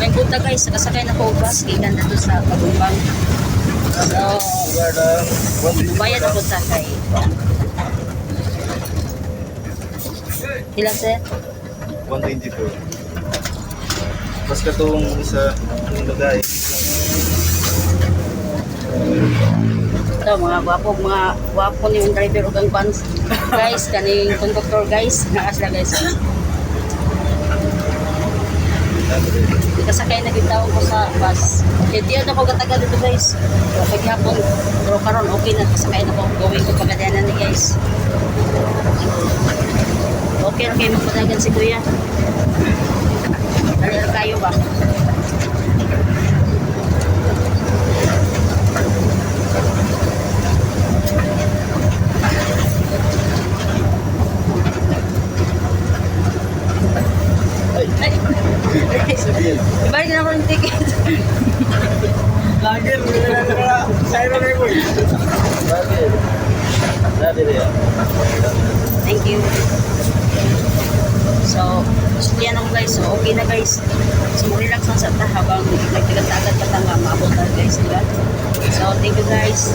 May punta guys, nakasakay na po bus, ilan na doon sa Pagumbang. So, bayad na punta kay. Ilan sir? 124. Mas katong sa lagay. Ito, mga gwapo ni yung driver o gang pants. Guys, kaning conductor guys, nakasla guys. Kasakay na gitawag ko sa bus. Eh, di ako katagal dito guys. Paghapon, pero karon okay na, kasakay na ko. Gawin ko pagkadanan ni guys. Okay lang kayo magpatagan si kuya. Dali lang kayo ba? Ibalik na ako ng ticket. Lager, sa'yo na ko. Lager. Lager yan. Thank you. So, yan ako guys. So, okay na guys. So, relax lang sa ta habang nagtigat-agad pa tanga. Maabot na guys, diba? So, thank you guys.